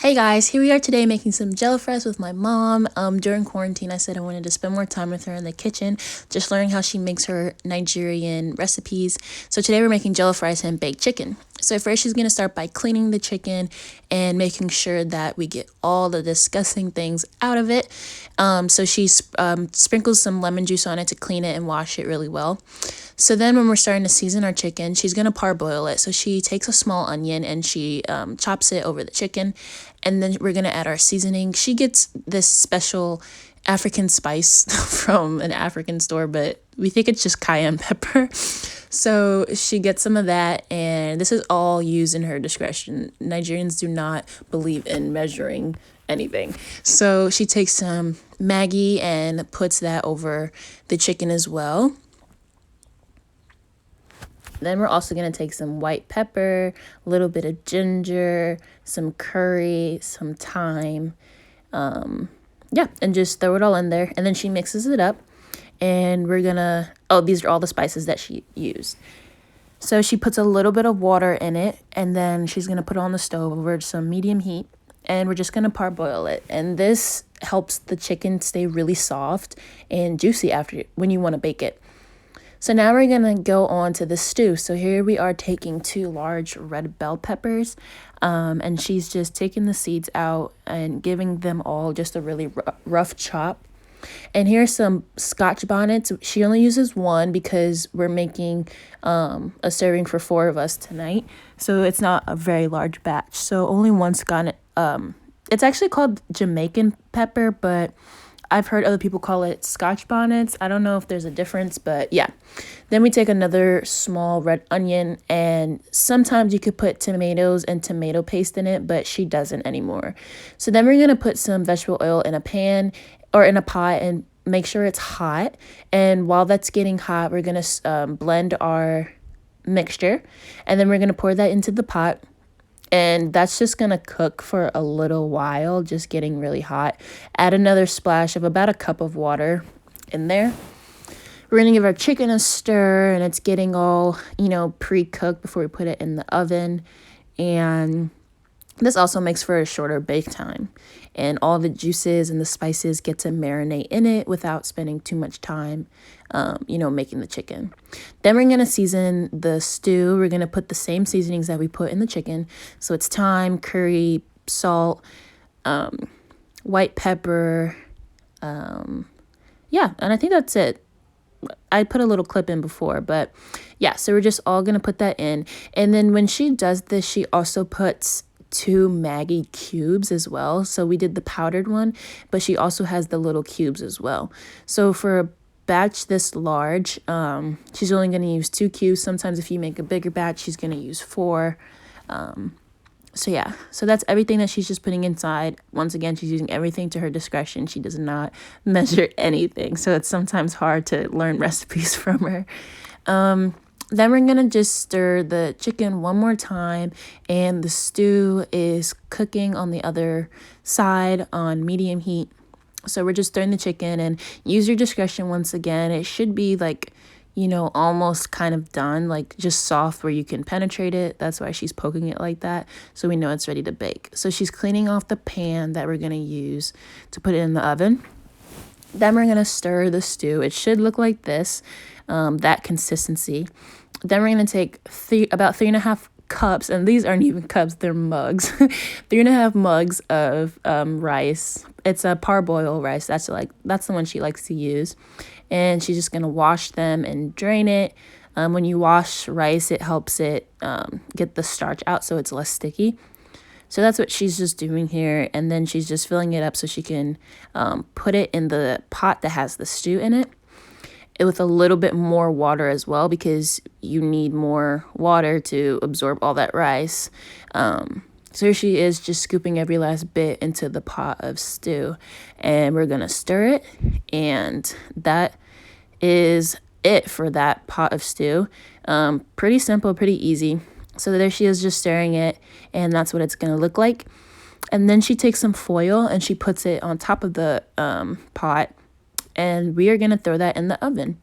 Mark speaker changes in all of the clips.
Speaker 1: Hey guys, here we are today making some Jollof with my mom. During quarantine, I said I wanted to spend more time with her in the kitchen, just learning how she makes her Nigerian recipes. So today we're making Jollof and baked chicken. So first she's gonna start by cleaning the chicken and making sure that we get all the disgusting things out of it. So she sprinkles some lemon juice on it to clean it and wash it really well. So then when we're starting to season our chicken, she's going to parboil it. So she takes a small onion and she chops it over the chicken. And then we're going to add our seasoning. She gets this special African spice from an African store, but we think it's just cayenne pepper. So she gets some of that, and this is all used in her discretion. Nigerians do not believe in measuring anything. So she takes some Maggi and puts that over the chicken as well. Then we're also going to take some white pepper, a little bit of ginger, some curry, some thyme. And just throw it all in there. And then she mixes it up. And we're going to, these are all the spices that she used. So she puts a little bit of water in it. And then she's going to put it on the stove over some medium heat. And we're just going to parboil it. And this helps the chicken stay really soft and juicy when you want to bake it. So now we're going to go on to the stew. So here we are taking 2 large red bell peppers, and she's just taking the seeds out and giving them all just a really rough chop. And here's some Scotch bonnets. She only uses 1 because we're making a serving for 4 of us tonight. So it's not a very large batch. So only 1 Scotch. It's actually called Jamaican pepper, but I've heard other people call it Scotch bonnets. I don't know if there's a difference, but yeah. Then we take another small red onion, and sometimes you could put tomatoes and tomato paste in it, but she doesn't anymore. So then we're going to put some vegetable oil in a pan or in a pot and make sure it's hot. And while that's getting hot, we're going to blend our mixture, and then we're going to pour that into the pot. And that's just going to cook for a little while, just getting really hot. Add another splash of about a cup of water in there. We're going to give our chicken a stir, and it's getting all, pre-cooked before we put it in the oven. And this also makes for a shorter bake time. And all the juices and the spices get to marinate in it without spending too much time, making the chicken. Then we're going to season the stew. We're going to put the same seasonings that we put in the chicken. So it's thyme, curry, salt, white pepper. And I think that's it. I put a little clip in before, but yeah, so we're just all going to put that in. And then when she does this, she also puts 2 Maggi cubes as well. So we did the powdered one, but she also has the little cubes as well. So for a batch this large, she's only going to use 2 cubes. Sometimes if you make a bigger batch, she's going to use 4. So that's everything that she's just putting inside. Once again, she's using everything to her discretion. She does not measure anything. So it's sometimes hard to learn recipes from her. Then we're going to just stir the chicken one more time, and the stew is cooking on the other side on medium heat. So we're just stirring the chicken, and use your discretion once again. It should be almost kind of done, like just soft where you can penetrate it. That's why she's poking it like that, so we know it's ready to bake. So she's cleaning off the pan that we're going to use to put it in the oven. Then we're going to stir the stew. It should look like this, that consistency. Then we're going to take about 3.5 cups, and these aren't even cups, they're mugs. 3.5 mugs of rice. It's a parboiled rice. That's the one she likes to use. And she's just going to wash them and drain it. When you wash rice, it helps it get the starch out so it's less sticky. So that's what she's just doing here. And then she's just filling it up so she can put it in the pot that has the stew in it, with a little bit more water as well, because you need more water to absorb all that rice. So here she is, just scooping every last bit into the pot of stew, and we're gonna stir it, and that is it for that pot of stew. Pretty simple, pretty easy. So there she is, just stirring it, and that's what it's gonna look like. And then she takes some foil and she puts it on top of the pot, and we are going to throw that in the oven.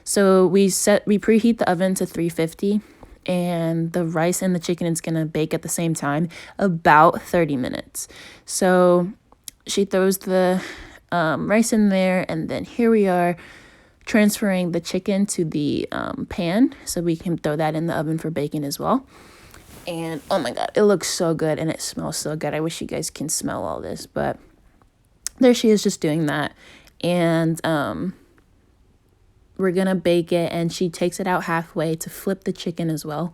Speaker 1: So we preheat the oven to 350, and the rice and the chicken is gonna bake at the same time, about 30 minutes. So she throws the rice in there, and then here we are transferring the chicken to the pan so we can throw that in the oven for baking as well. And oh my god, it looks so good and it smells so good. I wish you guys can smell all this, but there she is just doing that. And we're gonna bake it, and she takes it out halfway to flip the chicken as well.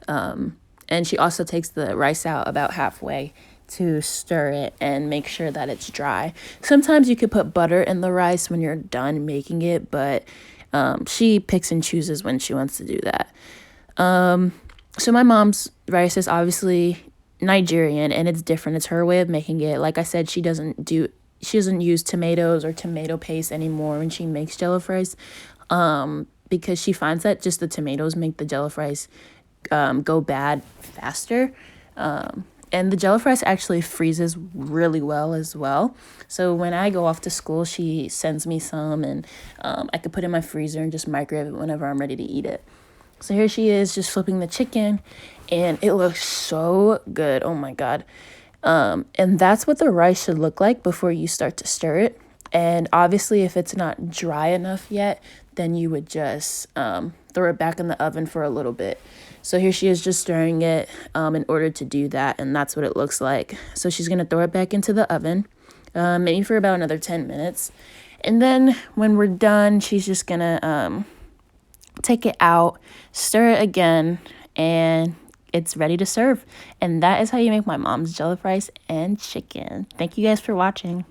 Speaker 1: And she also takes the rice out about halfway to stir it and make sure that it's dry. Sometimes you could put butter in the rice when you're done making it, but she picks and chooses when she wants to do that. So my mom's rice is obviously Nigerian, and it's different. It's her way of making it. Like I said, she doesn't use tomatoes or tomato paste anymore when she makes jollof rice, because she finds that just the tomatoes make the jollof rice go bad faster. And the jollof rice actually freezes really well as well. So when I go off to school, she sends me some, and I could put it in my freezer and just microwave it whenever I'm ready to eat it. So here she is just flipping the chicken, and it looks so good. Oh my god. And that's what the rice should look like before you start to stir it. And obviously, if it's not dry enough yet, then you would just throw it back in the oven for a little bit. So here she is just stirring it in order to do that, and that's what it looks like. So she's going to throw it back into the oven, maybe for about another 10 minutes. And then when we're done, she's just going to take it out, stir it again, and it's ready to serve. And that is how you make my mom's jollof rice and chicken. Thank you guys for watching.